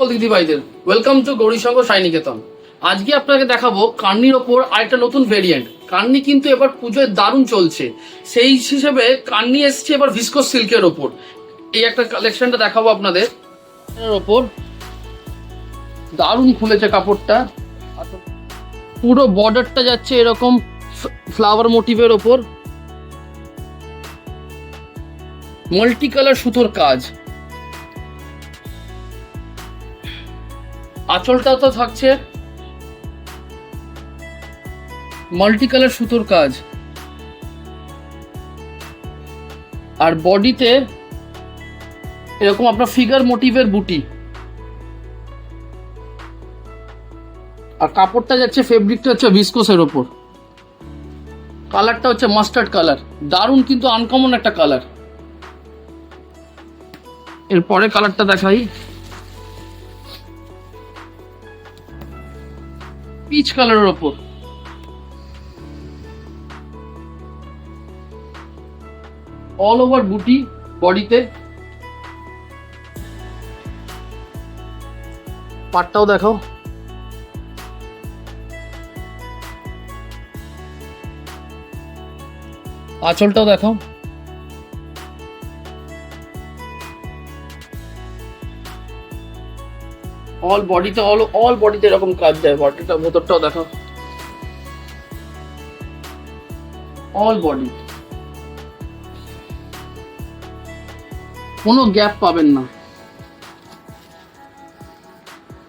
সকল দিদিভাইদের welcome to গৌরীশঙ্গ সাইনিকেতন। আজকে আপনাকে দেখাবো কার্নির ওপর আরেকটা নতুন ভেরিয়েন্ট। কার্নি কিন্তু এবার পুজোয় দারুণ চলছে, সেই হিসেবে কার্নি এসছে এবার ভিসকোস সিল্কের ওপর। এই একটা কালেকশনটা দেখাবো আপনাদের। এর ওপর দারুণ খুলেছে কাপড়টা, পুরো বর্ডারটা যাচ্ছে এরকম ফ্লাওয়ার মোটিভের ওপর, মাল্টি কালার সুতোর কাজ। আঁচলটা তো থাকছে মাল্টি কালার সুতোর কাজ, আর বডিতে এরকম আপনার ফিগার মোটিভের বুটি, আর কাপড়টা যাচ্ছে ফেব্রিকটা হচ্ছে ভিসকোসের ওপর। কালারটা হচ্ছে মাস্টার্ড কালার, দারুণ কিন্তু আনকমন একটা কালার। এরপরে কালারটা দেখাই, পিচ কালারের ওপর। অল ওভার বুটি বডিতে, পাটটাও দেখো, আঁচলটাও দেখো। অল বডিতে অল বডিতে এরকম কাজ যায়। বডিটা ভেতরটাও দেখো, অল বডি, কোনো গ্যাপ পাবেন না।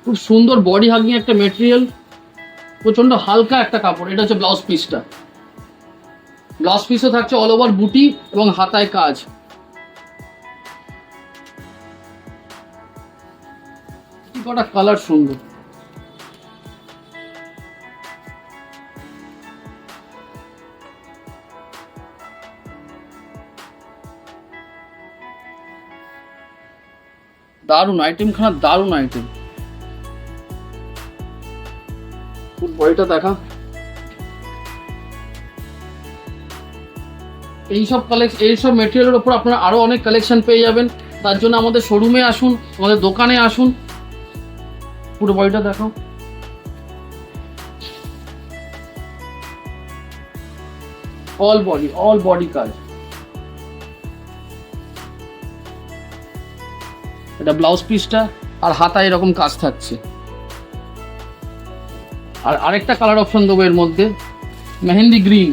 খুব সুন্দর বডি হাগিং একটা মেটেরিয়াল, প্রচন্ড হালকা একটা কাপড়। এটা হচ্ছে ব্লাউজ পিসটা। ব্লাউজ পিসও থাকছে অল ওভার বুটি এবং হাতায় কাজ। কটা কালার সুন্দর, দারুণ আইটেম খানা, দারুণ আইটেম। ফুল বডিটা দেখা। এইসব মেটেরিয়ালের উপর আপনারা আরো অনেক কালেকশন পেয়ে যাবেন। তার জন্য আমাদের শোরুমে আসুন, আমাদের দোকানে আসুন। পুরো বডিটা দেখো, অল বডি কাজ। এটা ব্লাউজ পিসটা, আর হাতায় এরকম কাজ থাকছে। আর আরেকটা কালার অপশন দেবো এর মধ্যে, মেহেন্দি গ্রিন।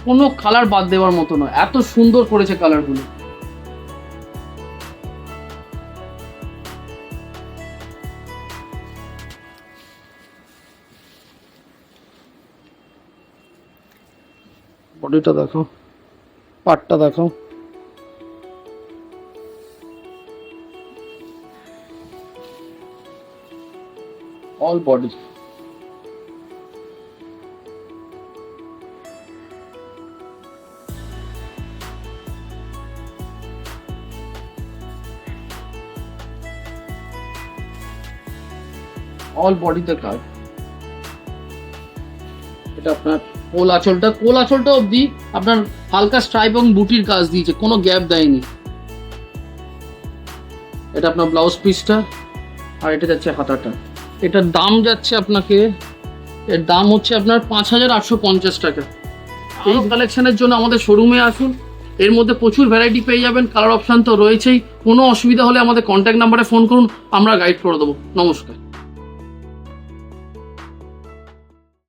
কোনো কালার বাদ দেওয়ার মতো নয়, এত সুন্দর করেছে কালারগুলো। বডিটা দেখো, পাটটা দেখো, অল বডি। অল বডিতে কাজ। এটা আপনার কোল আঁচলটা অবধি আপনার হালকা স্ট্রাইপ এবং বুটির কাজ দিয়েছে, কোনো গ্যাপ দেয়নি। এটা আপনার ব্লাউজ পিসটা, আর এটা যাচ্ছে হাতাটা। এটার দাম যাচ্ছে আপনাকে, এর দাম হচ্ছে আপনার 5850 টাকা। এই কালেকশনের জন্য আমাদের শোরুমে আসুন। এর মধ্যে প্রচুর ভ্যারাইটি পেয়ে যাবেন, কালার অপশান তো রয়েছেই। কোনো অসুবিধা হলে আমাদের কন্ট্যাক্ট নাম্বারে ফোন করুন, আমরা গাইড করে দেবো। নমস্কার।